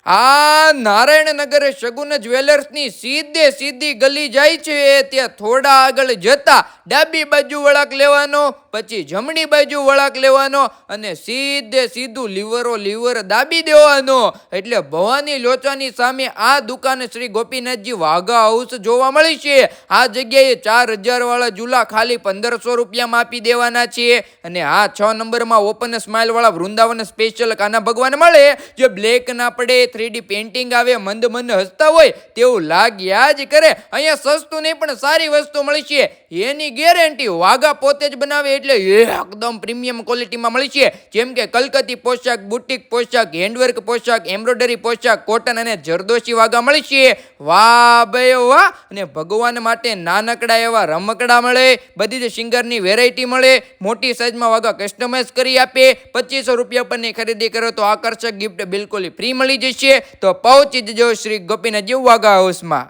આ નારાયણનગર શગુન જ્વેલર્સની સીધી ગલી જાય છે ત્યાં થોડા આગળ જતા ડાબી બાજુ વળાંક લેવાનો, પછી જમણી બાજુ વળાંક લેવાનો અને સીધું લીવર દાબી દેવાનો એટલે ભવાની લોચાની સામે આ દુકાન શ્રી ગોપીનાથજી વાઘા હાઉસ જોવા મળી છે. આ જગ્યાએ 4000 વાળા ઝૂલા ખાલી 1500 રૂપિયામાં આપી દેવાના છે. અને આ 6 નંબરમાં ઓપન સ્માઇલ વાળા વૃંદાવન સ્પેશિયલ કાના ભગવાન મળે, જે બ્લેક ના પડે, 3D પેન્ટિંગ આવે, મંદ હસતા હોય તેવું લાગ્યા જ કરે. અહીંયા સસ્તું નહીં પણ સારી વસ્તુ મળી છે, એની ગેરંટી. વાઘા પોતે જ બનાવે એટલે એકદમ પ્રીમિયમ ક્વોલિટીમાં મળી છે. જેમ કે કલકત્તી પોશાક, બુટીક પોશાક, હેન્ડવર્ક પોશાક, એમ્બ્રોઇડરી પોશાક, કોટન અને જરદોશી વાઘા મળી છે. વાહ ભાઈ વાહ. અને ભગવાન માટે નાનકડા એવા રમકડા મળે, બધી જ સિંગરની વેરાયટી મળે, મોટી સાઈઝમાં વાઘા કસ્ટમાઇઝ કરી આપે. 2500 રૂપિયા પરની ખરીદી કરો તો આકર્ષક ગિફ્ટ બિલકુલ ફ્રી મળી જશે. તો પહોંચી જજો શ્રી ગોપીનાથજી વાઘા હાઉસમાં.